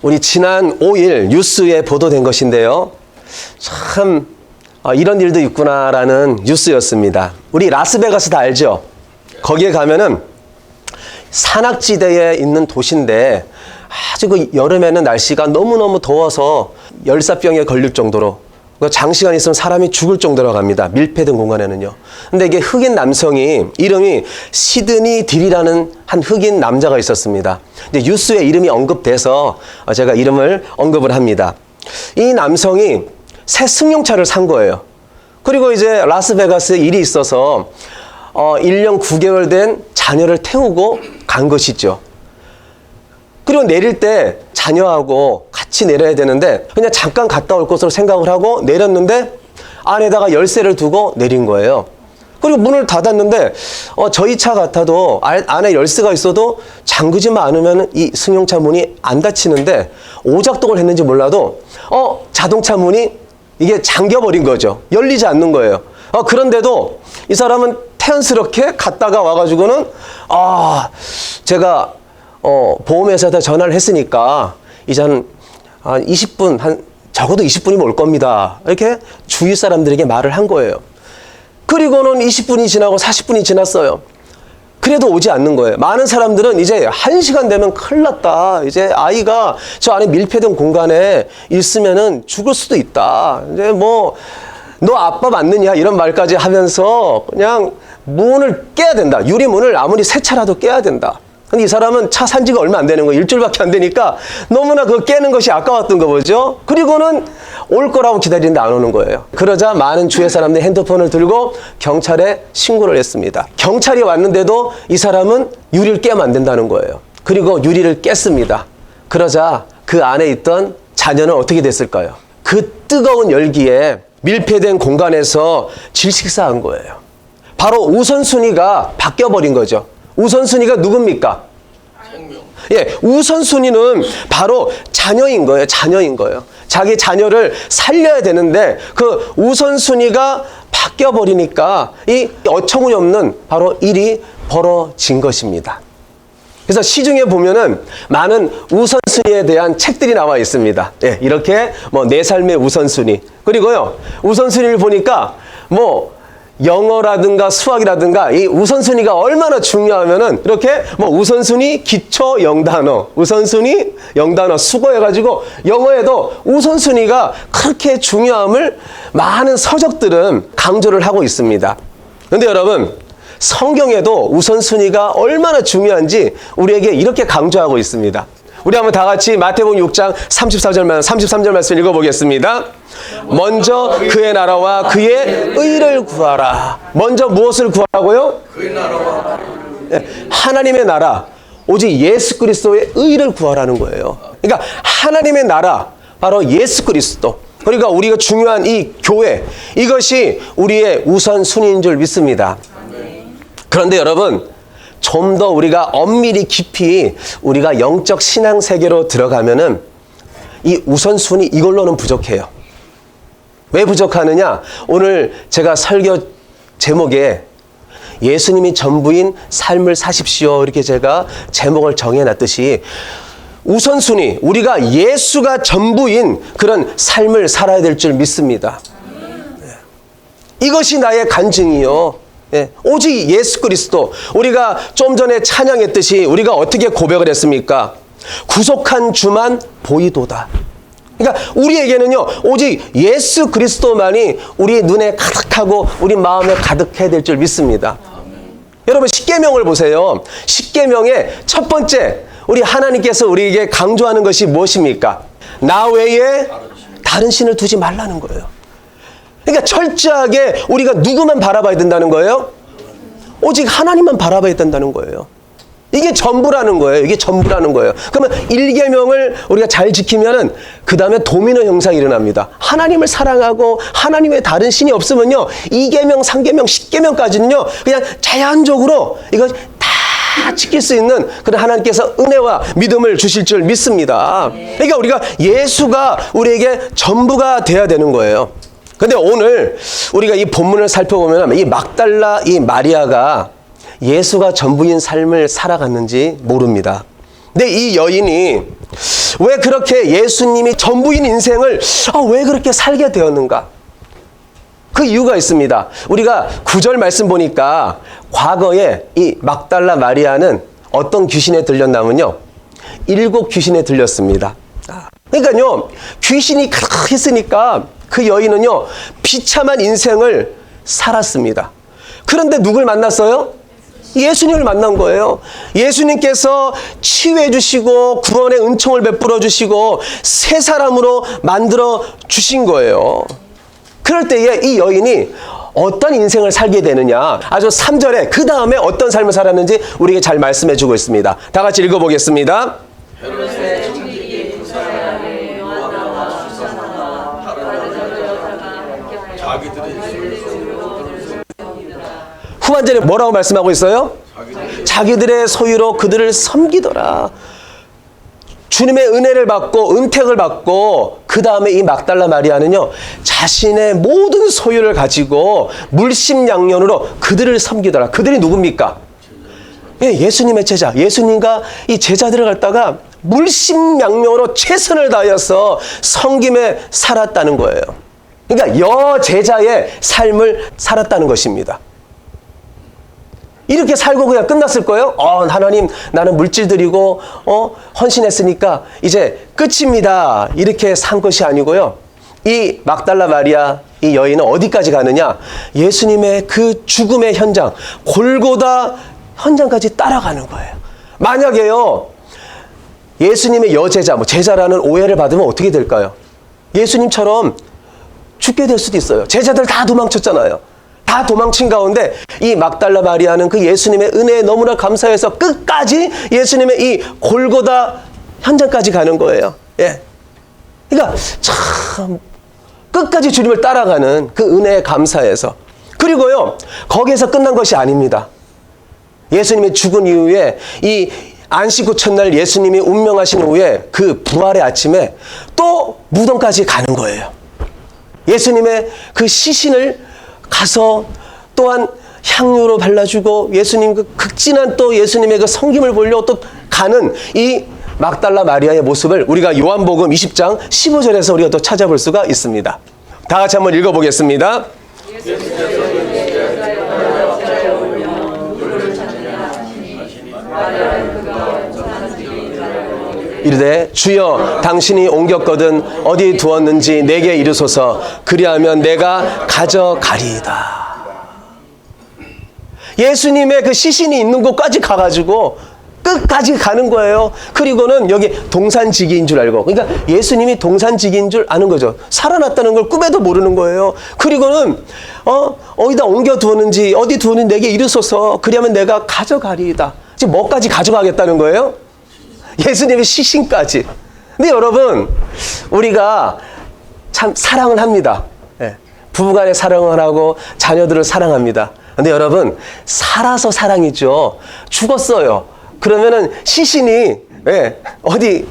우리 지난 5일 뉴스에 보도된 것인데요. 참 이런 일도 있구나라는 뉴스였습니다. 우리 라스베가스 다 알죠? 거기에 가면은 산악지대에 있는 도시인데 아주 그 여름에는 날씨가 너무너무 더워서 열사병에 걸릴 정도로 장시간 있으면 사람이 죽을 정도로 갑니다. 밀폐된 공간에는요. 근데 이게 흑인 남성이 이름이 시드니 딜이라는 한 흑인 남자가 있었습니다. 근데 뉴스에 이름이 언급돼서 제가 이름을 언급을 합니다. 이 남성이 새 승용차를 산 거예요. 그리고 이제 라스베가스에 일이 있어서 1년 9개월 된 자녀를 태우고 간 것이죠. 그리고 내릴 때 자녀하고 같이 내려야 되는데 그냥 잠깐 갔다 올 것으로 생각을 하고 내렸는데 안에다가 열쇠를 두고 내린 거예요. 그리고 문을 닫았는데 저희 차 같아도 안에 열쇠가 있어도 잠그지만 않으면 이 승용차 문이 안 닫히는데 오작동을 했는지 몰라도 자동차 문이 이게 잠겨버린 거죠. 열리지 않는 거예요. 그런데도 이 사람은 태연스럽게 갔다가 와가지고는 제가 보험회사에다 전화를 했으니까 이제 한 20분, 적어도 20분이면 올 겁니다. 이렇게 주위 사람들에게 말을 한 거예요. 그리고는 20분이 지나고 40분이 지났어요. 그래도 오지 않는 거예요. 많은 사람들은 이제 1시간 되면 큰일 났다. 이제 아이가 저 안에 밀폐된 공간에 있으면은 죽을 수도 있다. 이제 너 아빠 맞느냐? 이런 말까지 하면서 그냥 문을 깨야 된다. 유리문을 아무리 새 차라도 깨야 된다. 근데 이 사람은 차 산 지가 얼마 안 되는 거예요. 일주일밖에 안 되니까 너무나 그거 깨는 것이 아까웠던 거 보죠. 그리고는 올 거라고 기다리는데 안 오는 거예요. 그러자 많은 주위 사람들이 핸드폰을 들고 경찰에 신고를 했습니다. 경찰이 왔는데도 이 사람은 유리를 깨면 안 된다는 거예요. 그리고 유리를 깼습니다. 그러자 그 안에 있던 자녀는 어떻게 됐을까요? 그 뜨거운 열기에 밀폐된 공간에서 질식사한 거예요. 바로 우선순위가 바뀌어버린 거죠. 우선순위가 누굽니까? 생명. 예, 우선순위는 바로 자녀인 거예요. 자녀인 거예요. 자기 자녀를 살려야 되는데 그 우선순위가 바뀌어버리니까 이 어처구니없는 바로 일이 벌어진 것입니다. 그래서 시중에 보면은 많은 우선순위에 대한 책들이 나와 있습니다. 예, 이렇게 내 삶의 우선순위. 그리고요, 우선순위를 보니까 영어라든가 수학이라든가 이 우선순위가 얼마나 중요하면은 이렇게 우선순위 기초 0단어, 우선순위 0단어 수거해가지고 영어에도 우선순위가 그렇게 중요함을 많은 서적들은 강조를 하고 있습니다. 그런데 여러분, 성경에도 우선순위가 얼마나 중요한지 우리에게 이렇게 강조하고 있습니다. 우리 한번 다 같이 마태복음 6장 33절 말씀 읽어보겠습니다. 먼저 그의 나라와 그의 의를 구하라. 먼저 무엇을 구하라고요? 그의 나라와 하나님의 나라, 오직 예수 그리스도의 의를 구하라는 거예요. 그러니까 하나님의 나라, 바로 예수 그리스도, 그러니까 우리가 중요한 이 교회, 이것이 우리의 우선순위인 줄 믿습니다. 그런데 여러분, 좀 더 우리가 엄밀히 깊이 우리가 영적 신앙 세계로 들어가면은 이 우선순위 이걸로는 부족해요. 왜 부족하느냐? 오늘 제가 설교 제목에 예수님이 전부인 삶을 사십시오, 이렇게 제가 제목을 정해놨듯이 우선순위, 우리가 예수가 전부인 그런 삶을 살아야 될 줄 믿습니다. 이것이 나의 간증이요. 오직 예수 그리스도. 우리가 좀 전에 찬양했듯이 우리가 어떻게 고백을 했습니까? 구속한 주만 보이도다. 그러니까 우리에게는요, 오직 예수 그리스도만이 우리 눈에 가득하고 우리 마음에 가득해야 될 줄 믿습니다. 여러분, 십계명을 보세요. 십계명의 첫 번째, 우리 하나님께서 우리에게 강조하는 것이 무엇입니까? 나 외에 다른 신을 두지 말라는 거예요. 그러니까 철저하게 우리가 누구만 바라봐야 된다는 거예요? 오직 하나님만 바라봐야 된다는 거예요. 이게 전부라는 거예요. 이게 전부라는 거예요. 그러면 1계명을 우리가 잘 지키면은 그 다음에 도미노 형상이 일어납니다. 하나님을 사랑하고 하나님의 다른 신이 없으면요, 2계명, 3계명, 10계명까지는요 그냥 자연적으로 이거 다 지킬 수 있는 그런 하나님께서 은혜와 믿음을 주실 줄 믿습니다. 그러니까 우리가 예수가 우리에게 전부가 돼야 되는 거예요. 근데 오늘 우리가 이 본문을 살펴보면 이 막달라 이 마리아가 예수가 전부인 삶을 살아갔는지 모릅니다. 근데 이 여인이 왜 그렇게 예수님이 전부인 인생을 왜 그렇게 살게 되었는가? 그 이유가 있습니다. 우리가 9절 말씀 보니까 과거에 이 막달라 마리아는 어떤 귀신에 들렸냐면요, 7 귀신에 들렸습니다. 그러니까요, 귀신이 그렇게 했으니까 그 여인은요 비참한 인생을 살았습니다. 그런데 누굴 만났어요? 예수님을 만난 거예요. 예수님께서 치유해 주시고 구원의 은총을 베풀어 주시고 새 사람으로 만들어 주신 거예요. 그럴 때에 이 여인이 어떤 인생을 살게 되느냐, 아주 3절에 그 다음에 어떤 삶을 살았는지 우리에게 잘 말씀해 주고 있습니다. 다 같이 읽어보겠습니다. 후반절에 뭐라고 말씀하고 있어요? 자기들의 소유로 그들을 섬기더라. 주님의 은혜를 받고 은택을 받고 그 다음에 이 막달라 마리아는요 자신의 모든 소유를 가지고 물심양면으로 그들을 섬기더라. 그들이 누굽니까? 예수님의 제자, 예수님과 이 제자들을 갖다가 물심양면으로 최선을 다하여서 섬김에 살았다는 거예요. 그러니까 여제자의 삶을 살았다는 것입니다. 이렇게 살고 그냥 끝났을 거예요? 하나님, 나는 물질 드리고 헌신했으니까 이제 끝입니다. 이렇게 산 것이 아니고요. 이 막달라 마리아, 이 여인은 어디까지 가느냐? 예수님의 그 죽음의 현장, 골고다 현장까지 따라가는 거예요. 만약에요, 예수님의 여제자, 제자라는 오해를 받으면 어떻게 될까요? 예수님처럼 죽게 될 수도 있어요. 제자들 다 도망쳤잖아요. 다 도망친 가운데 이 막달라 마리아는 그 예수님의 은혜에 너무나 감사해서 끝까지 예수님의 이 골고다 현장까지 가는 거예요. 예. 그러니까 참 끝까지 주님을 따라가는 그 은혜에 감사해서. 그리고요, 거기에서 끝난 것이 아닙니다. 예수님이 죽은 이후에 이 안식 후 첫날 예수님이 운명하신 후에 그 부활의 아침에 또 무덤까지 가는 거예요. 예수님의 그 시신을 가서 또한 향유로 발라주고 예수님 그 극진한 또 예수님의 그 성김을 보려고 또 가는 이 막달라 마리아의 모습을 우리가 요한복음 20장 15절에서 우리가 또 찾아볼 수가 있습니다. 다 같이 한번 읽어보겠습니다. 이르되 주여 당신이 옮겼거든 어디 두었는지 내게 이르소서. 그리하면 내가 가져가리이다. 예수님의 그 시신이 있는 곳까지 가가지고 끝까지 가는 거예요. 그리고는 여기 동산지기인 줄 알고, 그러니까 예수님이 동산지기인 줄 아는 거죠. 살아났다는 걸 꿈에도 모르는 거예요. 그리고는 어디다 옮겨 두었는지 어디 두었는지 내게 이르소서. 그리하면 내가 가져가리이다. 지금 뭐까지 가져가겠다는 거예요? 예수님의 시신까지. 근데 여러분, 우리가 참 사랑을 합니다. 예. 부부간에 사랑을 하고 자녀들을 사랑합니다. 근데 여러분, 살아서 사랑이죠. 죽었어요. 그러면은 시신이 어디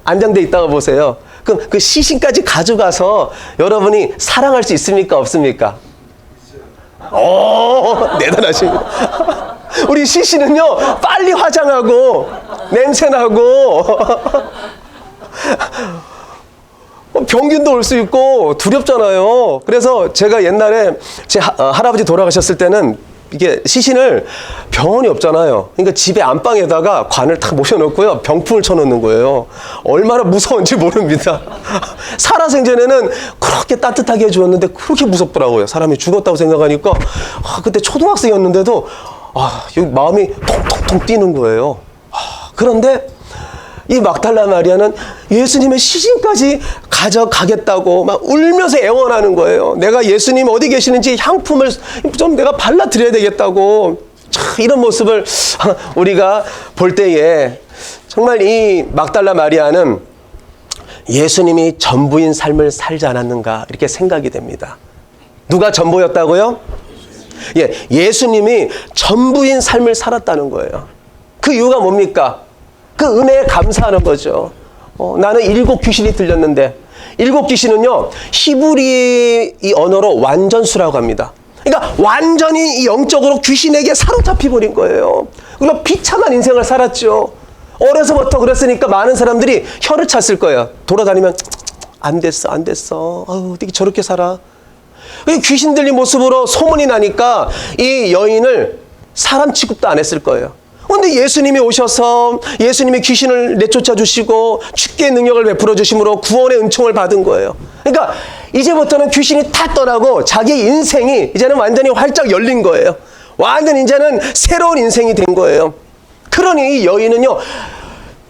안장돼 있다고 보세요. 그럼 그 시신까지 가져가서 여러분이 사랑할 수 있습니까? 없습니까? 대단하십니다. 우리 시신은요, 빨리 화장하고, 냄새나고, 병균도 올 수 있고, 두렵잖아요. 그래서 제가 옛날에 제 할아버지 돌아가셨을 때는 이게 시신을 병원이 없잖아요. 그러니까 집에 안방에다가 관을 탁 모셔놓고요, 병풍을 쳐놓는 거예요. 얼마나 무서운지 모릅니다. 살아생전에는 그렇게 따뜻하게 해주었는데 그렇게 무섭더라고요. 사람이 죽었다고 생각하니까. 그때 초등학생이었는데도 여기 마음이 통통통 뛰는 거예요. 그런데 이 막달라 마리아는 예수님의 시신까지 가져가겠다고 막 울면서 애원하는 거예요. 내가 예수님 어디 계시는지 향품을 좀 내가 발라드려야 되겠다고. 이런 모습을 우리가 볼 때에 정말 이 막달라 마리아는 예수님이 전부인 삶을 살지 않았는가 이렇게 생각이 됩니다. 누가 전부였다고요? 예수님이 전부인 삶을 살았다는 거예요. 그 이유가 뭡니까? 그 은혜에 감사하는 거죠. 나는 7 귀신이 들렸는데, 7 귀신은요, 히브리 이 언어로 완전수라고 합니다. 그러니까 완전히 영적으로 귀신에게 사로잡혀 버린 거예요. 그러니까 비참한 인생을 살았죠. 어려서부터 그랬으니까 많은 사람들이 혀를 찼을 거예요. 돌아다니면 안 됐어, 안 됐어. 아유, 어떻게 저렇게 살아? 귀신 들린 모습으로 소문이 나니까 이 여인을 사람 취급도 안 했을 거예요. 그런데 예수님이 오셔서 예수님이 귀신을 내쫓아 주시고 축계의 능력을 베풀어 주심으로 구원의 은총을 받은 거예요. 그러니까 이제부터는 귀신이 다 떠나고 자기 인생이 이제는 완전히 활짝 열린 거예요. 완전 이제는 새로운 인생이 된 거예요. 그러니 이 여인은요,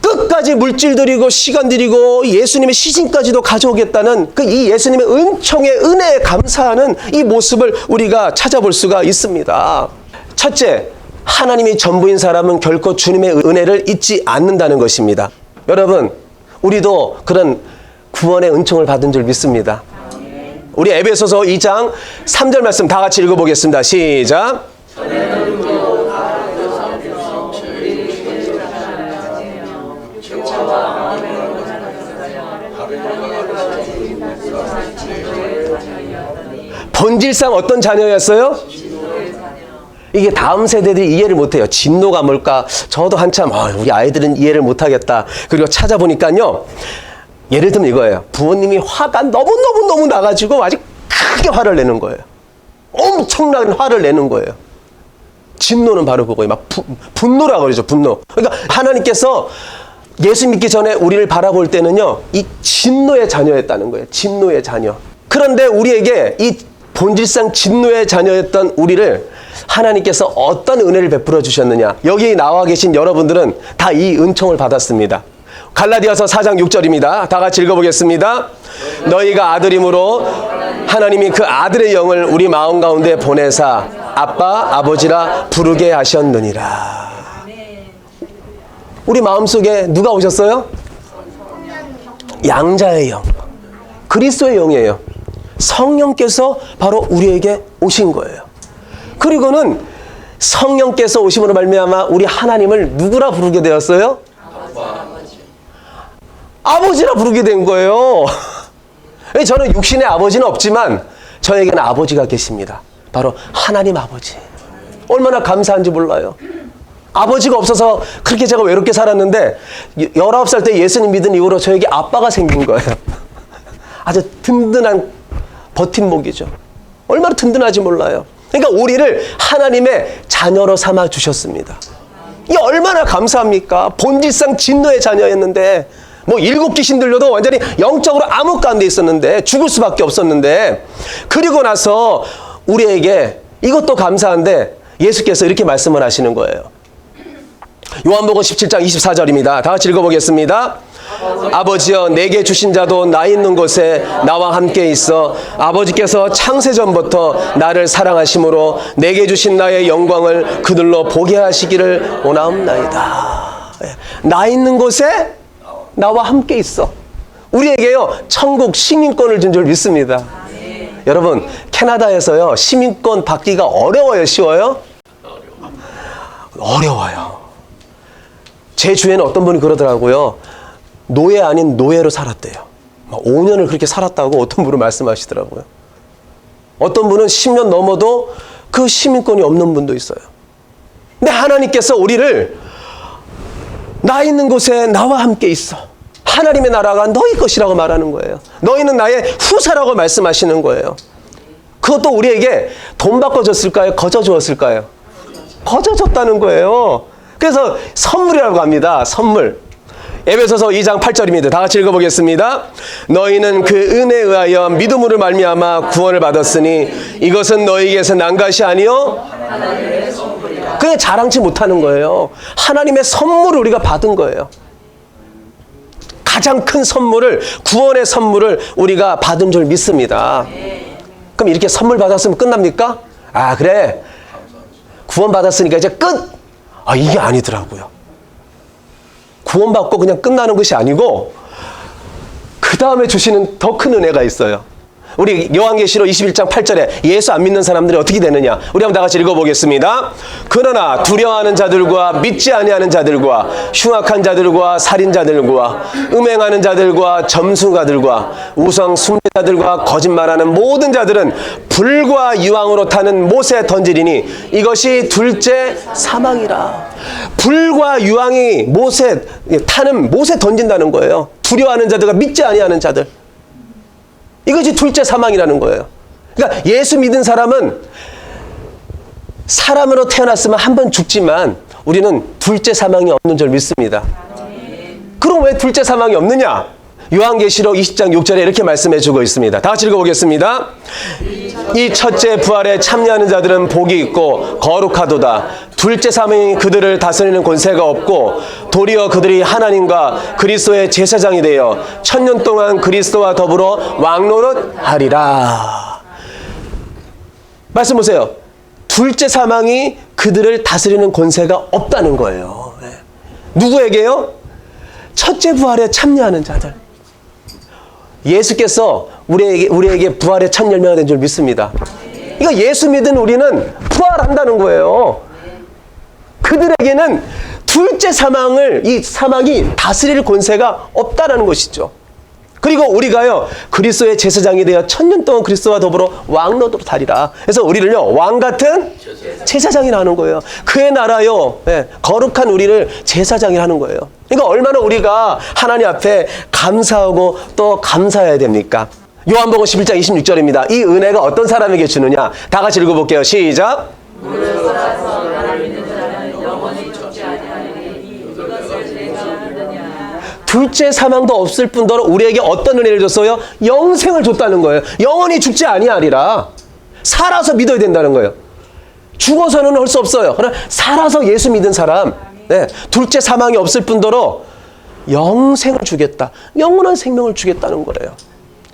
끝까지 물질 들이고 시간 들이고 예수님의 시신까지도 가져오겠다는 그 이 예수님의 은총의 은혜에 감사하는 이 모습을 우리가 찾아볼 수가 있습니다. 첫째, 하나님이 전부인 사람은 결코 주님의 은혜를 잊지 않는다는 것입니다. 여러분, 우리도 그런 구원의 은총을 받은 줄 믿습니다. 우리 에베소서 2장 3절 말씀 다 같이 읽어보겠습니다. 시작. 본질상 어떤 자녀였어요? 이게 다음 세대들이 이해를 못해요. 진노가 뭘까? 저도 한참 우리 아이들은 이해를 못하겠다. 그리고 찾아보니까요, 예를 들면 이거예요. 부모님이 화가 너무 나가지고 아주 크게 화를 내는 거예요. 엄청난 화를 내는 거예요. 진노는 바로 그거예요. 막 분노라고 그러죠. 분노. 그러니까 하나님께서 예수 믿기 전에 우리를 바라볼 때는요, 이 진노의 자녀였다는 거예요. 진노의 자녀. 그런데 우리에게 이 본질상 진노의 자녀였던 우리를 하나님께서 어떤 은혜를 베풀어 주셨느냐. 여기 나와 계신 여러분들은 다 이 은총을 받았습니다. 갈라디아서 4장 6절입니다. 다 같이 읽어보겠습니다. 너희가 아들임으로 하나님이 그 아들의 영을 우리 마음 가운데 보내사 아빠, 아버지라 부르게 하셨느니라. 우리 마음속에 누가 오셨어요? 양자의 영, 그리스도의 영이에요. 성령께서 바로 우리에게 오신 거예요. 그리고는 성령께서 오심으로 말미암아 우리 하나님을 누구라 부르게 되었어요? 아버지라 부르게 된 거예요. 저는 육신의 아버지는 없지만 저에게는 아버지가 계십니다. 바로 하나님 아버지. 얼마나 감사한지 몰라요. 아버지가 없어서 그렇게 제가 외롭게 살았는데 19살 때 예수님 믿은 이후로 저에게 아빠가 생긴 거예요. 아주 든든한 버팀목이죠. 얼마나 든든하지 몰라요. 그러니까 우리를 하나님의 자녀로 삼아 주셨습니다. 이게 얼마나 감사합니까? 본질상 진노의 자녀였는데 뭐 7 귀신 들려도 완전히 영적으로 암흑 가운데 있었는데 죽을 수밖에 없었는데, 그리고 나서 우리에게 이것도 감사한데 예수께서 이렇게 말씀을 하시는 거예요. 요한복음 17장 24절입니다. 다 같이 읽어보겠습니다. 아버지여, 내게 주신 자도 나 있는 곳에 나와 함께 있어 아버지께서 창세전부터 나를 사랑하심으로 내게 주신 나의 영광을 그들로 보게 하시기를 원하옵나이다. 나 있는 곳에 나와 함께 있어. 우리에게요, 천국 시민권을 준 줄 믿습니다. 여러분, 캐나다에서요, 시민권 받기가 어려워요, 쉬워요? 어려워요. 제 주위에는 어떤 분이 그러더라고요. 노예 아닌 노예로 살았대요. 5년을 그렇게 살았다고 어떤 분은 말씀하시더라고요. 어떤 분은 10년 넘어도 그 시민권이 없는 분도 있어요. 근데 하나님께서 우리를 나 있는 곳에 나와 함께 있어. 하나님의 나라가 너희 것이라고 말하는 거예요. 너희는 나의 후사라고 말씀하시는 거예요. 그것도 우리에게 돈 바꿔 줬을까요? 거저 주었을까요? 거저 줬다는 거예요. 그래서 선물이라고 합니다. 선물. 에베소서 2장 8절입니다. 다 같이 읽어보겠습니다. 너희는 그 은혜에 의하여 믿음으로 말미암아 구원을 받았으니 이것은 너희에게서 난 것이 아니요 그냥 자랑치 못하는 거예요. 하나님의 선물을 우리가 받은 거예요. 가장 큰 선물을, 구원의 선물을 우리가 받은 줄 믿습니다. 그럼 이렇게 선물 받았으면 끝납니까? 아, 그래, 구원 받았으니까 이제 끝! 이게 아니더라고요. 구원받고 그냥 끝나는 것이 아니고 그 다음에 주시는 더 큰 은혜가 있어요. 우리 요한계시록 21장 8절에 예수 안 믿는 사람들이 어떻게 되느냐, 우리 한번 다 같이 읽어보겠습니다. 그러나 두려워하는 자들과 믿지 아니하는 자들과 흉악한 자들과 살인자들과 음행하는 자들과 점수가들과 우상 숭배 자들과 거짓말하는 모든 자들은 불과 유황으로 타는 못에 던지리니 이것이 둘째 사망이라. 불과 유황이 못에 타는 못에 던진다는 거예요. 두려워하는 자들과 믿지 아니하는 자들. 이것이 둘째 사망이라는 거예요. 그러니까 예수 믿은 사람은 사람으로 태어났으면 한 번 죽지만 우리는 둘째 사망이 없는 줄 믿습니다. 그럼 왜 둘째 사망이 없느냐? 요한계시록 20장 6절에 이렇게 말씀해 주고 있습니다. 다 같이 읽어보겠습니다. 이 첫째 부활에 참여하는 자들은 복이 있고 거룩하도다. 둘째 사망이 그들을 다스리는 권세가 없고 도리어 그들이 하나님과 그리스도의 제사장이 되어 1000년 동안 그리스도와 더불어 왕노릇하리라. 말씀 보세요. 둘째 사망이 그들을 다스리는 권세가 없다는 거예요. 네. 누구에게요? 첫째 부활에 참여하는 자들. 예수께서 우리에게 부활의 첫 열매가 된 줄 믿습니다. 그러니까 예수 믿은 우리는 부활한다는 거예요. 그들에게는 둘째 사망을, 이 사망이 다스릴 권세가 없다라는 것이죠. 그리고 우리가요, 그리스도의 제사장이 되어 1000년 동안 그리스도와 더불어 왕노릇하리라. 그래서 우리를요, 왕 같은 제사장이라 하는 거예요. 그의 나라요, 네, 거룩한 우리를 제사장이라 하는 거예요. 그러니까 얼마나 우리가 하나님 앞에 감사하고 또 감사해야 됩니까? 요한복음 11장 26절입니다. 이 은혜가 어떤 사람에게 주느냐? 다 같이 읽어볼게요. 시작. 둘째 사망도 없을 뿐더러 우리에게 어떤 은혜를 줬어요? 영생을 줬다는 거예요. 영원히 죽지 아니하리라. 살아서 믿어야 된다는 거예요. 죽어서는 할 수 없어요. 그러나 살아서 예수 믿은 사람, 네, 둘째 사망이 없을 뿐더러 영생을 주겠다. 영원한 생명을 주겠다는 거예요.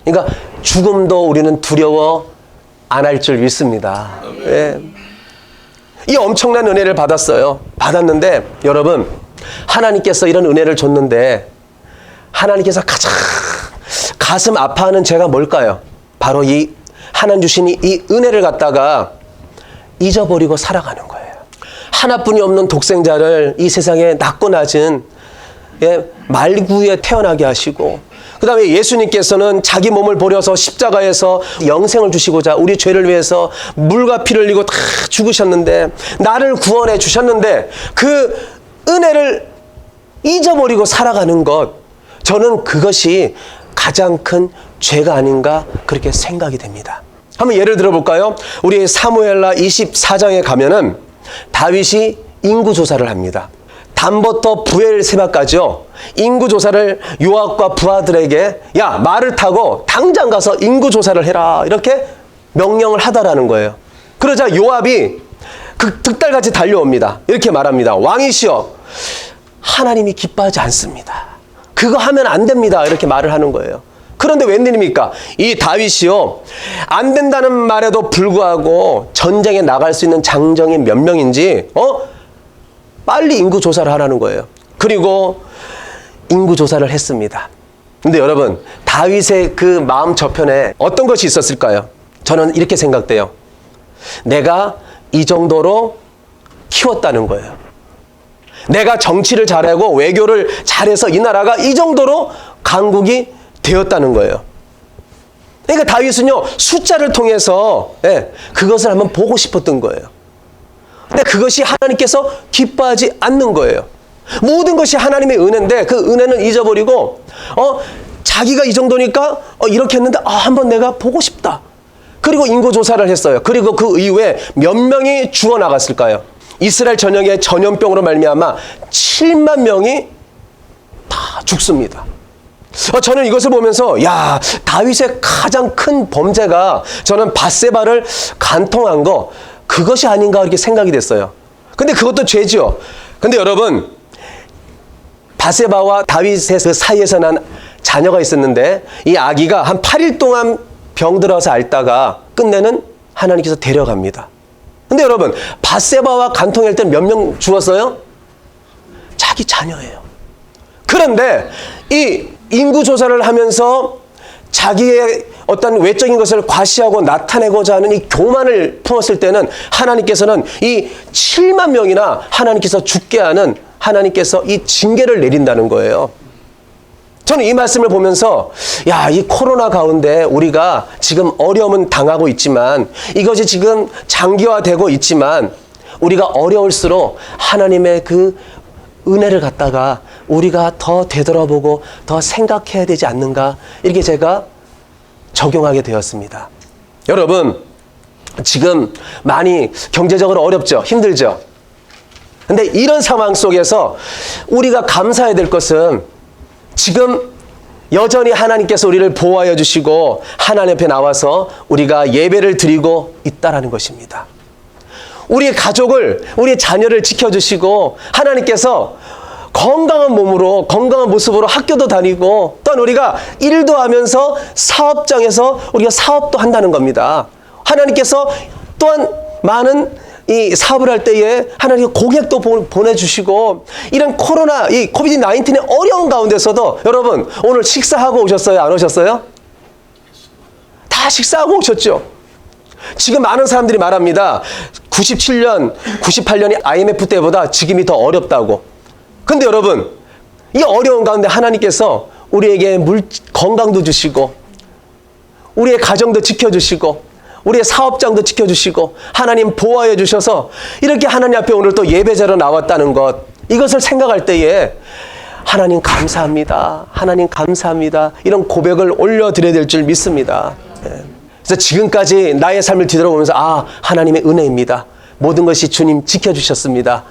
그러니까 죽음도 우리는 두려워 안 할 줄 믿습니다. 네. 이 엄청난 은혜를 받았어요. 받았는데 여러분, 하나님께서 이런 은혜를 줬는데 하나님께서 가장 가슴 아파하는 죄가 뭘까요? 바로 이 하나님 주신 이 은혜를 갖다가 잊어버리고 살아가는 거예요. 하나뿐이 없는 독생자를 이 세상에 낮고 낮은 말구에 태어나게 하시고, 그 다음에 예수님께서는 자기 몸을 버려서 십자가에서 영생을 주시고자 우리 죄를 위해서 물과 피를 흘리고 다 죽으셨는데, 나를 구원해 주셨는데 그 은혜를 잊어버리고 살아가는 것, 저는 그것이 가장 큰 죄가 아닌가 그렇게 생각이 됩니다. 한번 예를 들어볼까요? 우리 사무엘하 24장에 가면은 다윗이 인구조사를 합니다. 단부터 부엘세바까지요, 인구조사를 요압과 부하들에게 야, 말을 타고 당장 가서 인구조사를 해라, 이렇게 명령을 하다라는 거예요. 그러자 요압이 득달같이 달려옵니다. 이렇게 말합니다. 왕이시여, 하나님이 기뻐하지 않습니다. 그거 하면 안 됩니다. 이렇게 말을 하는 거예요. 그런데 웬일입니까? 이 다윗이요, 안 된다는 말에도 불구하고 전쟁에 나갈 수 있는 장정이 몇 명인지 빨리 인구조사를 하라는 거예요. 그리고 인구조사를 했습니다. 근데 여러분, 다윗의 그 마음 저편에 어떤 것이 있었을까요? 저는 이렇게 생각돼요. 내가 이 정도로 키웠다는 거예요. 내가 정치를 잘하고 외교를 잘해서 이 나라가 이 정도로 강국이 되었다는 거예요. 그러니까 다윗은요, 숫자를 통해서 그것을 한번 보고 싶었던 거예요. 근데 그것이 하나님께서 기뻐하지 않는 거예요. 모든 것이 하나님의 은혜인데 그 은혜는 잊어버리고 자기가 이 정도니까 이렇게 했는데 한번 내가 보고 싶다. 그리고 인구조사를 했어요. 그리고 그 이후에 몇 명이 죽어나갔을까요? 이스라엘 전역에 전염병으로 말미암아 7만 명이 다 죽습니다. 저는 이것을 보면서 야, 다윗의 가장 큰 범죄가 저는 밧세바를 간통한 거, 그것이 아닌가 이렇게 생각이 됐어요. 근데 그것도 죄죠. 근데 여러분, 밧세바와 다윗의 그 사이에서 난 자녀가 있었는데 이 아기가 한 8일 동안 병들어서 앓다가 끝내는 하나님께서 데려갑니다. 근데 여러분, 밧세바와 간통할 때는 몇 명 죽었어요? 자기 자녀예요. 그런데 이 인구조사를 하면서 자기의 어떤 외적인 것을 과시하고 나타내고자 하는 이 교만을 품었을 때는 하나님께서는 이 7만 명이나 하나님께서 죽게 하는, 하나님께서 이 징계를 내린다는 거예요. 저는 이 말씀을 보면서 야, 이 코로나 가운데 우리가 지금 어려움은 당하고 있지만 이것이 지금 장기화되고 있지만 우리가 어려울수록 하나님의 그 은혜를 갖다가 우리가 더 되돌아보고 더 생각해야 되지 않는가, 이렇게 제가 적용하게 되었습니다. 여러분, 지금 많이 경제적으로 어렵죠? 힘들죠? 근데 이런 상황 속에서 우리가 감사해야 될 것은 지금 여전히 하나님께서 우리를 보호하여 주시고 하나님 앞에 나와서 우리가 예배를 드리고 있다라는 것입니다. 우리의 가족을, 우리의 자녀를 지켜주시고 하나님께서 건강한 몸으로, 건강한 모습으로 학교도 다니고 또한 우리가 일도 하면서 사업장에서 우리가 사업도 한다는 겁니다. 하나님께서 또한 많은 이 사업을 할 때에 하나님 고객도 보내주시고 이런 코로나, 이 코비드-19의 어려운 가운데서도 여러분 오늘 식사하고 오셨어요? 안 오셨어요? 다 식사하고 오셨죠? 지금 많은 사람들이 말합니다. 97년, 98년이 IMF 때보다 지금이 더 어렵다고. 근데 여러분, 이 어려운 가운데 하나님께서 우리에게 건강도 주시고 우리의 가정도 지켜주시고 우리의 사업장도 지켜주시고 하나님 보호하여 주셔서 이렇게 하나님 앞에 오늘 또 예배자로 나왔다는 것, 이것을 생각할 때에 하나님 감사합니다. 하나님 감사합니다. 이런 고백을 올려드려야 될 줄 믿습니다. 그래서 지금까지 나의 삶을 뒤돌아보면서 하나님의 은혜입니다. 모든 것이 주님 지켜주셨습니다.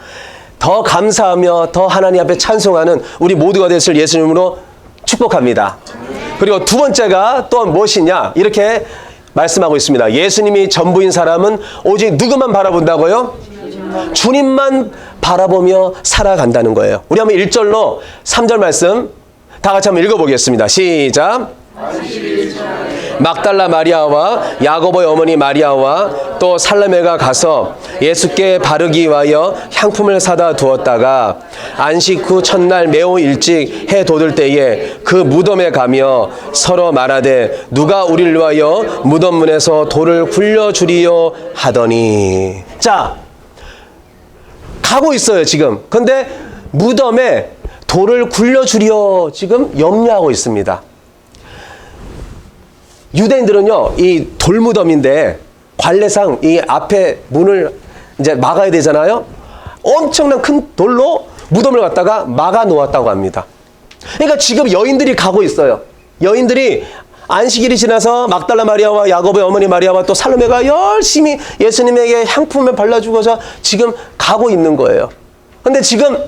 더 감사하며 더 하나님 앞에 찬송하는 우리 모두가 됐을 예수님으로 축복합니다. 그리고 두 번째가 또 무엇이냐, 이렇게 말씀하고 있습니다. 예수님이 전부인 사람은 오직 누구만 바라본다고요? 주님만 바라보며 살아간다는 거예요. 우리 한번 1절로 3절 말씀 다 같이 한번 읽어보겠습니다. 시작. 막달라 마리아와 야고보의 어머니 마리아와 또 살로메가 가서 예수께 바르기 위하여 향품을 사다 두었다가 안식 후 첫날 매우 일찍 해 돋을 때에 그 무덤에 가며 서로 말하되 누가 우리를 위하여 무덤 문에서 돌을 굴려주리요 하더니. 자, 가고 있어요 지금. 근데 무덤에 돌을 굴려주리요 지금 염려하고 있습니다. 유대인들은요, 이 돌무덤인데 관례상 이 앞에 문을 이제 막아야 되잖아요. 엄청난 큰 돌로 무덤을 갖다가 막아 놓았다고 합니다. 그러니까 지금 여인들이 가고 있어요. 여인들이 안식일이 지나서 막달라 마리아와 야고보의 어머니 마리아와 또 살로메가 열심히 예수님에게 향품을 발라주고서 지금 가고 있는 거예요. 근데 지금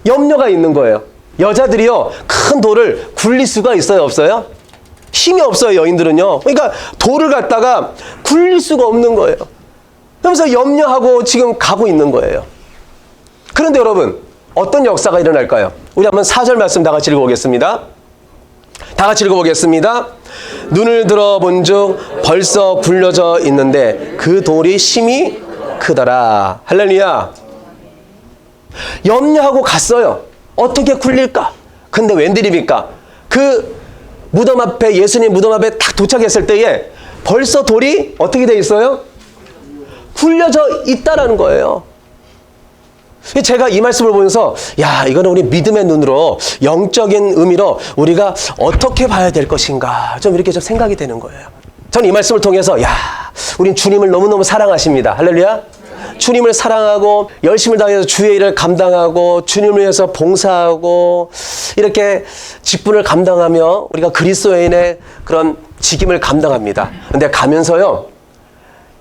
염려가 있는 거예요. 여자들이요, 큰 돌을 굴릴 수가 있어요, 없어요? 힘이 없어요, 여인들은요. 그러니까 돌을 갖다가 굴릴 수가 없는 거예요. 그러면서 염려하고 지금 가고 있는 거예요. 그런데 여러분, 어떤 역사가 일어날까요? 우리 한번 4절 말씀 다 같이 읽어보겠습니다. 다 같이 읽어보겠습니다. 눈을 들어본 즉 벌써 굴려져 있는데 그 돌이 심히 크더라. 할렐루야. 염려하고 갔어요. 어떻게 굴릴까? 근데 웬일입니까? 그 무덤 앞에, 예수님 무덤 앞에 딱 도착했을 때에 벌써 돌이 어떻게 돼 있어요? 굴려져 있다라는 거예요. 제가 이 말씀을 보면서 야, 이거는 우리 믿음의 눈으로 영적인 의미로 우리가 어떻게 봐야 될 것인가 좀 이렇게 좀 생각이 되는 거예요. 저는 이 말씀을 통해서 야, 우린 주님을 너무너무 사랑하십니다. 할렐루야. 주님을 사랑하고 열심을 다해서 주의 일을 감당하고 주님을 위해서 봉사하고 이렇게 직분을 감당하며 우리가 그리스도인의 그런 직임을 감당합니다. 근데 가면서요,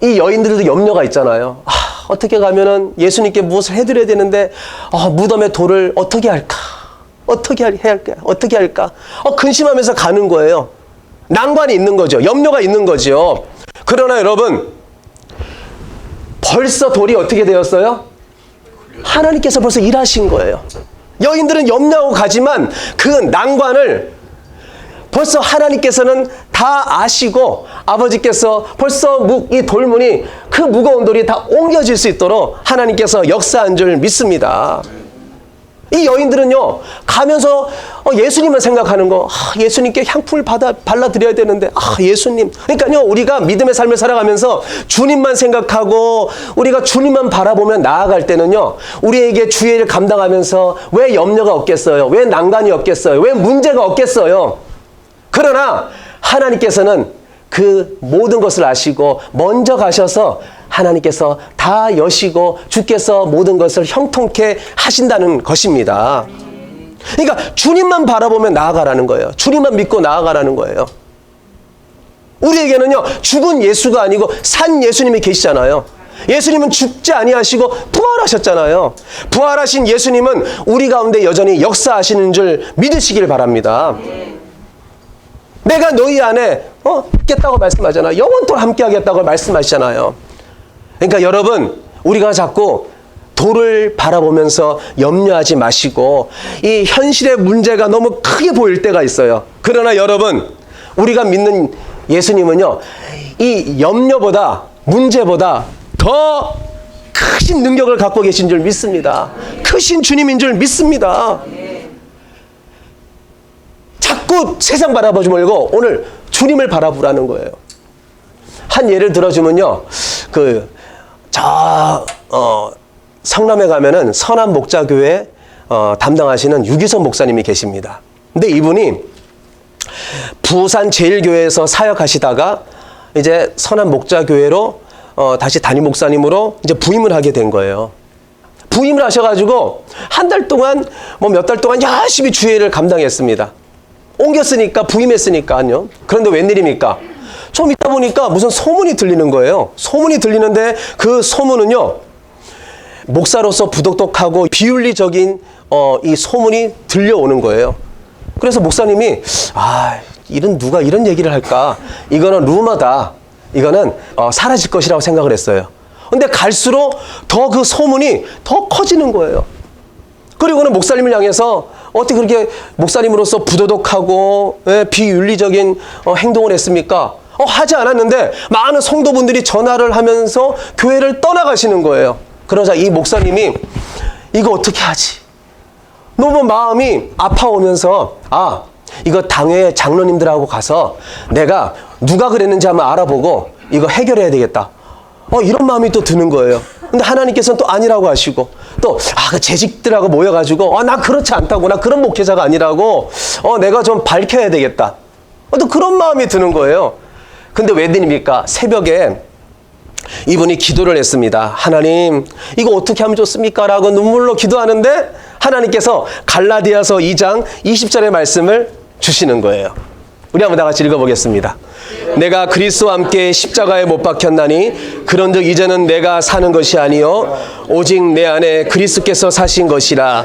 이 여인들도 염려가 있잖아요. 어떻게 가면은 예수님께 무엇을 해드려야 되는데 무덤에 돌을 어떻게 할까? 어떻게 해야 할까? 어떻게 할까? 근심하면서 가는 거예요. 난관이 있는 거죠. 염려가 있는 거죠. 그러나 여러분, 벌써 돌이 어떻게 되었어요? 하나님께서 벌써 일하신 거예요. 여인들은 염려하고 가지만 그 난관을 벌써 하나님께서는 다 아시고 아버지께서 벌써 이 돌문이 그 무거운 돌이 다 옮겨질 수 있도록 하나님께서 역사한 줄 믿습니다. 이 여인들은요, 가면서 예수님만 생각하는 거, 예수님께 향품을 발라드려야 되는데, 예수님. 그러니까요, 우리가 믿음의 삶을 살아가면서 주님만 생각하고 우리가 주님만 바라보면 나아갈 때는요, 우리에게 주의 일을 감당하면서 왜 염려가 없겠어요? 왜 난관이 없겠어요? 왜 문제가 없겠어요? 그러나 하나님께서는 그 모든 것을 아시고 먼저 가셔서 하나님께서 다 여시고 주께서 모든 것을 형통케 하신다는 것입니다. 그러니까 주님만 바라보면 나아가라는 거예요. 주님만 믿고 나아가라는 거예요. 우리에게는요, 죽은 예수가 아니고 산 예수님이 계시잖아요. 예수님은 죽지 아니하시고 부활하셨잖아요. 부활하신 예수님은 우리 가운데 여전히 역사하시는 줄 믿으시길 바랍니다. 내가 너희 안에 있겠다고 말씀하잖아요. 영원토록 함께 하겠다고 말씀하시잖아요. 그러니까 여러분, 우리가 자꾸 도를 바라보면서 염려하지 마시고 이 현실의 문제가 너무 크게 보일 때가 있어요. 그러나 여러분, 우리가 믿는 예수님은요, 이 염려보다 문제보다 더 크신 능력을 갖고 계신 줄 믿습니다. 크신 주님인 줄 믿습니다. 자꾸 세상 바라보지 말고 오늘 주님을 바라보라는 거예요. 한 예를 들어주면요, 성남에 가면은 선한 목자교회 담당하시는 유기선 목사님이 계십니다. 근데 이분이 부산 제일교회에서 사역하시다가 이제 선한 목자교회로 다시 담임 목사님으로 이제 부임을 하게 된 거예요. 부임을 하셔가지고 한 달 동안 몇 달 동안 열심히 주일을 감당했습니다. 옮겼으니까, 부임했으니까요. 그런데 웬일입니까? 좀 있다 보니까 무슨 소문이 들리는 거예요. 소문이 들리는데 그 소문은요, 목사로서 부독독하고 비윤리적인 이 소문이 들려오는 거예요. 그래서 목사님이 누가 이런 얘기를 할까? 이거는 루머다. 이거는 사라질 것이라고 생각을 했어요. 근데 갈수록 더 그 소문이 더 커지는 거예요. 그리고는 목사님을 향해서 어떻게 그렇게 목사님으로서 부도덕하고 비윤리적인 행동을 했습니까? 하지 않았는데 많은 성도분들이 전화를 하면서 교회를 떠나가시는 거예요. 그러자 이 목사님이 이거 어떻게 하지? 너무 마음이 아파오면서 이거 당회 장로님들하고 가서 내가 누가 그랬는지 한번 알아보고 이거 해결해야 되겠다. 이런 마음이 또 드는 거예요. 근데 하나님께서는 또 아니라고 하시고 또 그 재직들하고 모여가지고 나 그렇지 않다고, 나 그런 목회자가 아니라고 내가 좀 밝혀야 되겠다. 또 그런 마음이 드는 거예요. 근데 웬일입니까? 새벽에 이분이 기도를 했습니다. 하나님, 이거 어떻게 하면 좋습니까? 라고 눈물로 기도하는데 하나님께서 갈라디아서 2장 20절의 말씀을 주시는 거예요. 우리 한번 다 같이 읽어보겠습니다. 내가 그리스도와 함께 십자가에 못 박혔나니 그런즉 이제는 내가 사는 것이 아니요 오직 내 안에 그리스도께서 사신 것이라.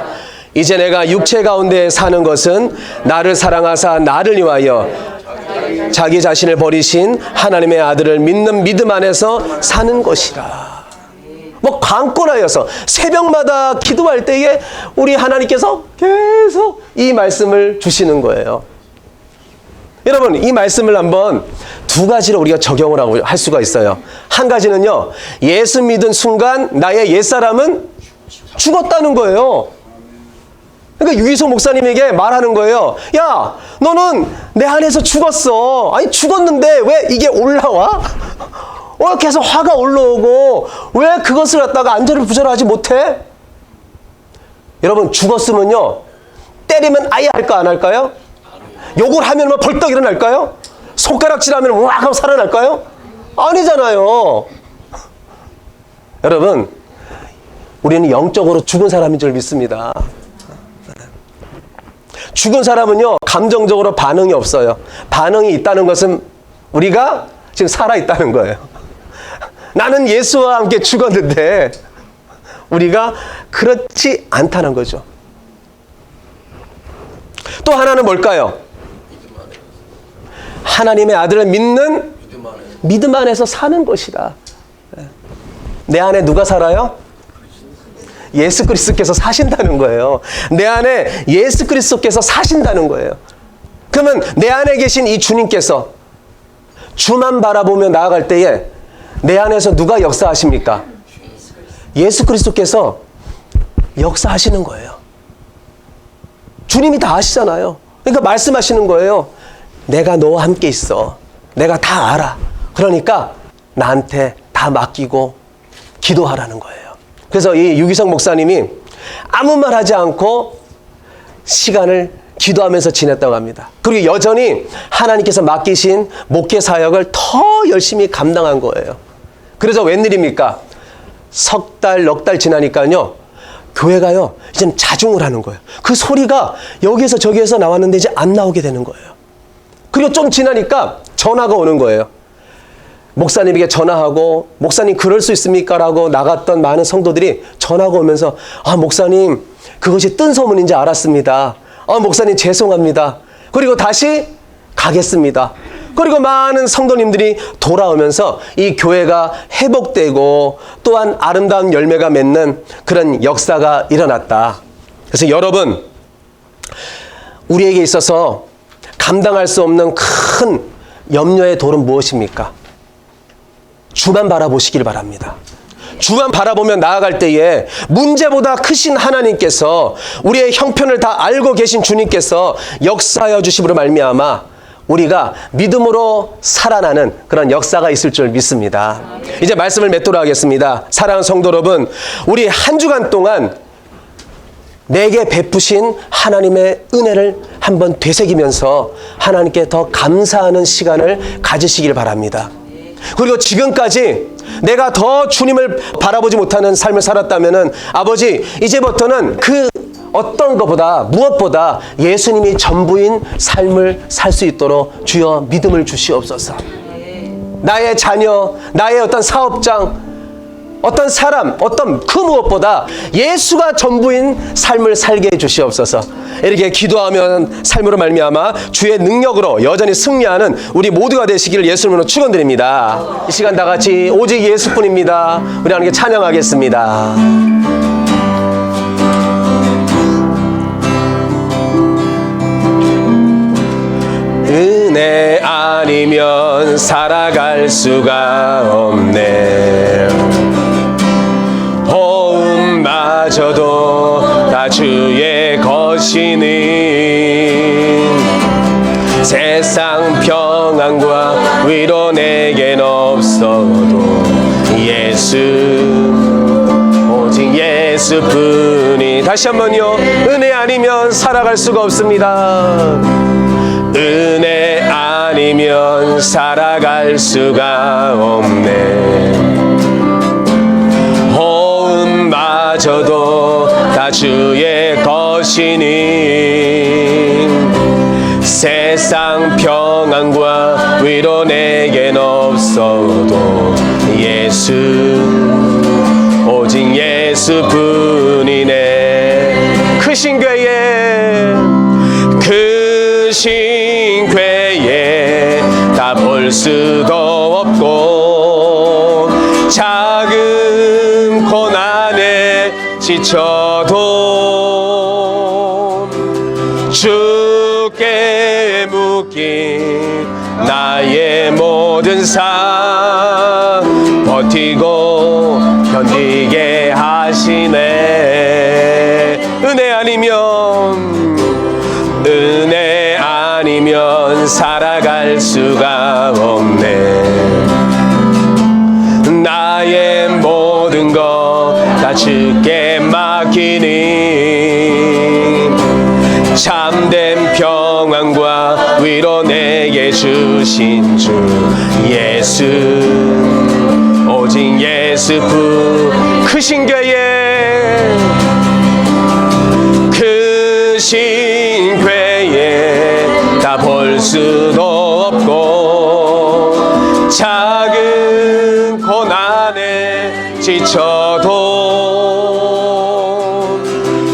이제 내가 육체 가운데 사는 것은 나를 사랑하사 나를 위하여 자기 자신을 버리신 하나님의 아들을 믿는 믿음 안에서 사는 것이라. 강권하여서 새벽마다 기도할 때에 우리 하나님께서 계속 이 말씀을 주시는 거예요. 여러분, 이 말씀을 한번 두 가지로 우리가 적용을 할 수가 있어요. 한 가지는요, 예수 믿은 순간 나의 옛사람은 죽었다는 거예요. 그러니까 유기소 목사님에게 말하는 거예요. 야, 너는 내 안에서 죽었어. 아니, 죽었는데 왜 이게 올라와? 계속 화가 올라오고 왜 그것을 갖다가 안절을 부절하지 못해? 여러분, 죽었으면요, 때리면 아예 할까 안 할까요? 욕을 하면 벌떡 일어날까요? 손가락질하면 우악 하고 살아날까요? 아니잖아요. 여러분, 우리는 영적으로 죽은 사람인 줄 믿습니다. 죽은 사람은요, 감정적으로 반응이 없어요. 반응이 있다는 것은 우리가 지금 살아있다는 거예요. 나는 예수와 함께 죽었는데 우리가 그렇지 않다는 거죠. 또 하나는 뭘까요? 하나님의 아들을 믿는 믿음 안에서 사는 것이다. 내 안에 누가 살아요? 예수 그리스도께서 사신다는 거예요. 내 안에 예수 그리스도께서 사신다는 거예요. 그러면 내 안에 계신 이 주님께서 주만 바라보며 나아갈 때에 내 안에서 누가 역사하십니까? 예수 그리스도께서 역사하시는 거예요. 주님이 다 아시잖아요. 그러니까 말씀하시는 거예요. 내가 너와 함께 있어. 내가 다 알아. 그러니까 나한테 다 맡기고 기도하라는 거예요. 그래서 이 유기성 목사님이 아무 말 하지 않고 시간을 기도하면서 지냈다고 합니다. 그리고 여전히 하나님께서 맡기신 목회 사역을 더 열심히 감당한 거예요. 그래서 웬일입니까? 석 달, 넉 달 지나니까요, 교회가요, 이제 자중을 하는 거예요. 그 소리가 여기에서 저기에서 나왔는데 이제 안 나오게 되는 거예요. 그리고 좀 지나니까 전화가 오는 거예요. 목사님에게 전화하고, 목사님 그럴 수 있습니까? 라고 나갔던 많은 성도들이 전화가 오면서, 아, 목사님, 그것이 뜬 소문인지 알았습니다. 아, 목사님 죄송합니다. 그리고 다시 가겠습니다. 그리고 많은 성도님들이 돌아오면서 이 교회가 회복되고 또한 아름다운 열매가 맺는 그런 역사가 일어났다. 그래서 여러분, 우리에게 있어서 감당할 수 없는 큰 염려의 돌은 무엇입니까? 주만 바라보시길 바랍니다. 주만 바라보며 나아갈 때에 문제보다 크신 하나님께서, 우리의 형편을 다 알고 계신 주님께서 역사하여 주심으로 말미암아 우리가 믿음으로 살아나는 그런 역사가 있을 줄 믿습니다. 이제 말씀을 맺도록 하겠습니다. 사랑하는 성도 여러분, 우리 한 주간 동안 내게 베푸신 하나님의 은혜를 한번 되새기면서 하나님께 더 감사하는 시간을 가지시길 바랍니다. 그리고 지금까지 내가 더 주님을 바라보지 못하는 삶을 살았다면은, 아버지, 이제부터는 그 어떤 것보다, 무엇보다 예수님이 전부인 삶을 살 수 있도록 주여 믿음을 주시옵소서. 나의 자녀, 나의 어떤 사업장, 어떤 사람, 어떤 그 무엇보다 예수가 전부인 삶을 살게 해주시옵소서. 이렇게 기도하면 삶으로 말미암아 주의 능력으로 여전히 승리하는 우리 모두가 되시기를 예수님으로 축원드립니다. 이 시간 다 같이 오직 예수뿐입니다. 우리 하나님께 찬양하겠습니다. 은혜 아니면 살아갈 수가 없네. 호흡마저도 다 주의 것이니 세상 평안과 위로 내겐 없어도 예수, 오직 예수뿐이. 다시 한번요. 은혜 아니면 살아갈 수가 없습니다. 은혜 아니면 살아갈 수가 없네. 호흡마저도 다 주의 것이니 세상 평안과 위로 내겐 없어도 예수, 오직 예수뿐이네. 크신 괴에, 크신 괴에 다 볼 수도 없고 작은 고난에 지쳐도 주께 묶인 나의 모든 삶 버티고 견디게 하시네. 은혜 아니면 살아갈 수가 없네. 나의 모든 것 다 주께 맡기니 참된 평안과 위로 내게 주신 주 예수, 오직 예수뿐. 크신 괴에, 크신 괴에 다 볼 수도 없고 작은 고난에 지쳐도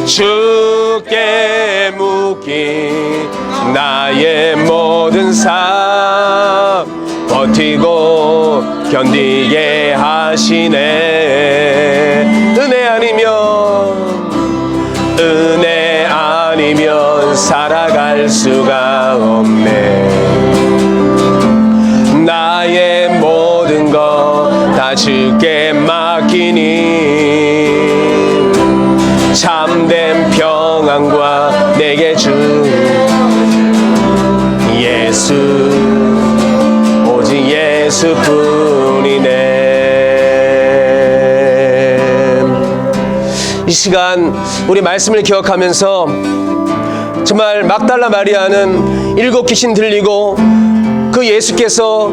주께 묶인 나의 모든 삶 버티고 견디게 하시네. 은혜 아니면 살아갈 수가 없네. 나의 모든 것 다 주께 맡기니 참된 평안과 내게 주 예수, 오직 예수뿐이네. 이 시간 우리 말씀을 기억하면서 정말 막달라 마리아는 7 귀신 들리고 그 예수께서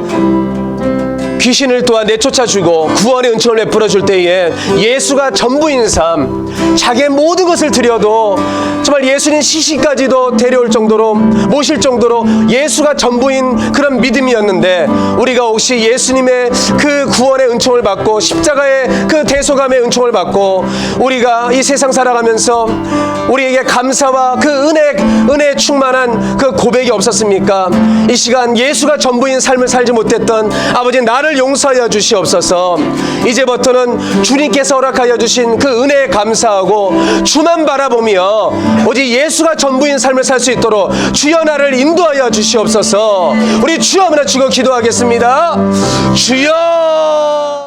귀신을 또한 내쫓아주고 구원의 은총을 베풀어 줄 때에 예수가 전부인 삶, 자기의 모든 것을 드려도 정말 예수님 시신까지도 데려올 정도로 모실 정도로 예수가 전부인 그런 믿음이었는데, 우리가 혹시 예수님의 그 구원의 은총을 받고 십자가의 그 대속함의 은총을 받고 우리가 이 세상 살아가면서 우리에게 감사와 그 은혜에 충만한 그 고백이 없었습니까? 이 시간 예수가 전부인 삶을 살지 못했던 아버지, 나를 용서하여 주시옵소서. 이제부터는 주님께서 허락하여 주신 그 은혜에 감사하고 주만 바라보며 오직 예수가 전부인 삶을 살 수 있도록 주여 나를 인도하여 주시옵소서. 우리 주여 한번 주고 기도하겠습니다. 주여.